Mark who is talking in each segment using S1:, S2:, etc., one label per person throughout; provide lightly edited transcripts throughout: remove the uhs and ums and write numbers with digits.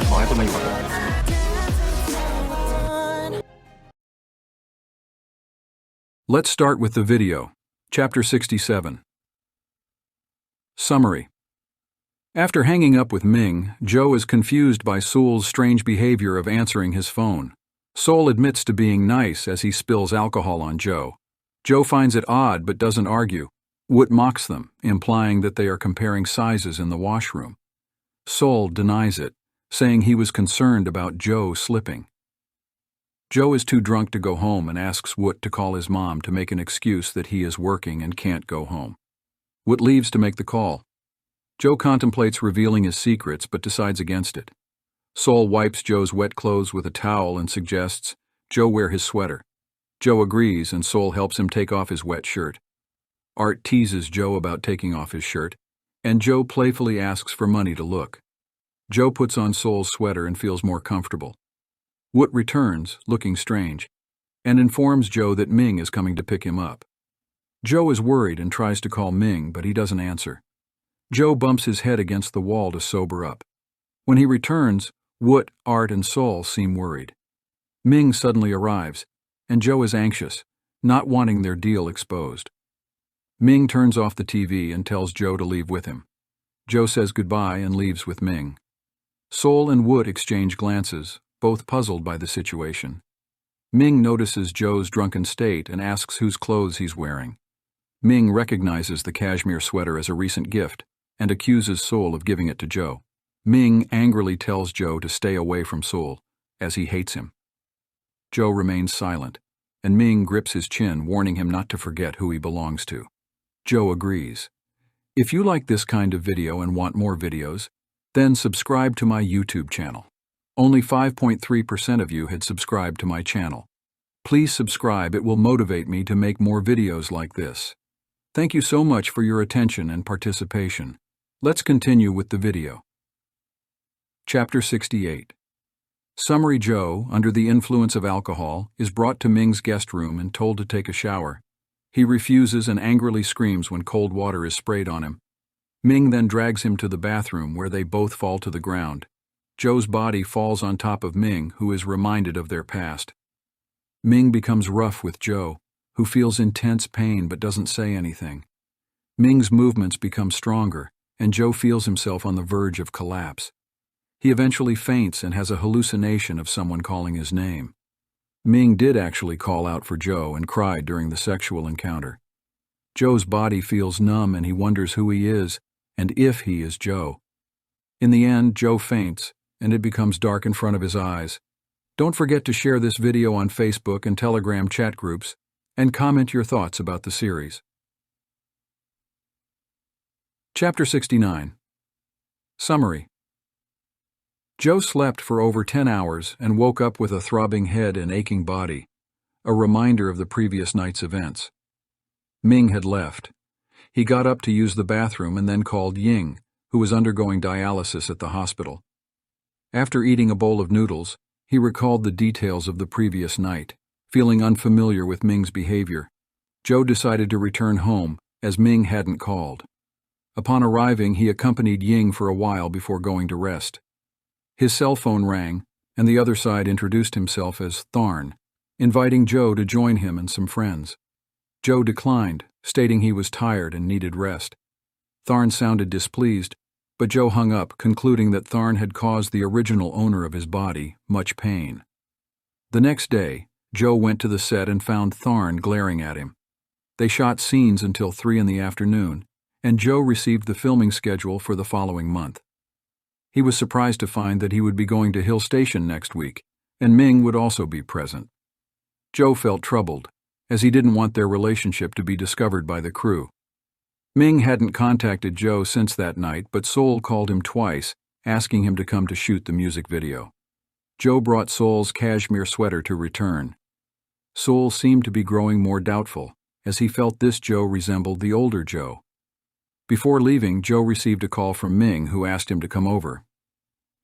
S1: ขอให้คุณมาอยู่กับผม
S2: Let's start with the video. Chapter 67. Summary. After hanging up with Ming, Joe is confused by Seul's strange behavior of answering his phone. Seul admits to being nice as he spills alcohol on Joe. Joe finds it odd but doesn't argue. Woot mocks them, implying that they are comparing sizes in the washroom. Seul denies it, saying he was concerned about Joe slipping. Joe is too drunk to go home and asks Woot to call his mom to make an excuse that he is working and can't go home. Woot leaves to make the call. Joe contemplates revealing his secrets but decides against it. Seul wipes Joe's wet clothes with a towel and suggests Joe wear his sweater. Joe agrees and Seul helps him take off his wet shirt. Art teases Joe about taking off his shirt, and Joe playfully asks for money to look. Joe puts on Seul's sweater and feels more comfortable. Woot returns, looking strange, and informs Joe that Ming is coming to pick him up. Joe is worried and tries to call Ming, but he doesn't answer. Joe bumps his head against the wall to sober up. When he returns, Woot, Art, and Seul seem worried. Ming suddenly arrives, and Joe is anxious, not wanting their deal exposed. Ming turns off the TV and tells Joe to leave with him. Joe says goodbye and leaves with Ming. Seul and Woot exchange glances, both puzzled by the situation. Ming notices Joe's drunken state and asks whose clothes he's wearing. Ming recognizes the cashmere sweater as a recent gift and accuses Seul of giving it to Joe. Ming angrily tells Joe to stay away from Seul, as he hates him. Joe remains silent, and Ming grips his chin, warning him not to forget who he belongs to. Joe agrees. If you like this kind of video and want more videos, then subscribe to my YouTube channel. Only 5.3% of you had subscribed to my channel. Please subscribe, it will motivate me to make more videos like this. Thank you so much for your attention and participation. Let's continue with the video. Chapter 68. Summary. Joe, under the influence of alcohol, is brought to Ming's guest room and told to take a shower. He refuses and angrily screams when cold water is sprayed on him. Ming then drags him to the bathroom where they both fall to the ground. Joe's body falls on top of Ming, who is reminded of their past. Ming becomes rough with Joe, who feels intense pain but doesn't say anything. Ming's movements become stronger, and Joe feels himself on the verge of collapse. He eventually faints and has a hallucination of someone calling his name. Ming did actually call out for Joe and cried during the sexual encounter. Joe's body feels numb and he wonders who he is and if he is Joe. In the end, Joe faints, and it becomes dark in front of his eyes. Don't forget to share this video on Facebook and Telegram chat groups, and comment your thoughts about the series. Chapter 69. Summary. Joe slept for over 10 hours and woke up with a throbbing head and aching body, a reminder of the previous night's events. Ming had left. He got up to use the bathroom and then called Ying, who was undergoing dialysis at the hospital. After eating a bowl of noodles, he recalled the details of the previous night. Feeling unfamiliar with Ming's behavior, Joe decided to return home, as Ming hadn't called. Upon arriving, he accompanied Ying for a while before going to rest. His cell phone rang, and the other side introduced himself as Tharn, inviting Joe to join him and some friends. Joe declined, stating he was tired and needed rest. Tharn sounded displeased, but Joe hung up, concluding that Tharn had caused the original owner of his body much pain. The next day, Joe went to the set and found Tharn glaring at him. They shot scenes until 3 in the afternoon, and Joe received the filming schedule for the following month. He was surprised to find that he would be going to Hill Station next week, and Ming would also be present. Joe felt troubled, as he didn't want their relationship to be discovered by the crew. Ming hadn't contacted Joe since that night, but Seul called him twice, asking him to come to shoot the music video. Joe brought Seul's cashmere sweater to return. Seul seemed to be growing more doubtful, as he felt this Joe resembled the older Joe. Before leaving, Joe received a call from Ming, who asked him to come over.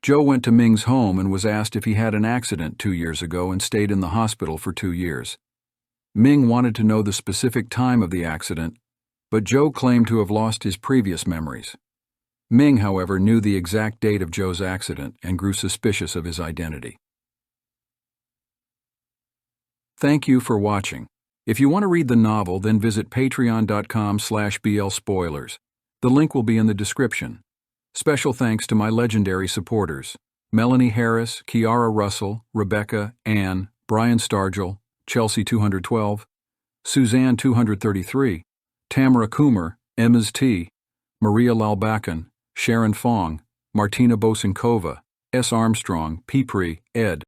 S2: Joe went to Ming's home and was asked if he had an accident 2 years ago and stayed in the hospital for 2 years. Ming wanted to know the specific time of the accident, but Joe claimed to have lost his previous memories. Ming, however, knew the exact date of Joe's accident and grew suspicious of his identity. Thank you for watching. If you want to read the novel, then visit patreon.com/blspoilers. The link will be in the description. Special thanks to my legendary supporters: Melanie Harris, Kiara Russell, Rebecca, Ann, Brian Stargell, Chelsea 212, Suzanne 233, Tamara Coomer, Emma's T, Maria Lalbakan, Sharon Fong, Martina Bosinkova, S. Armstrong, P. Ed.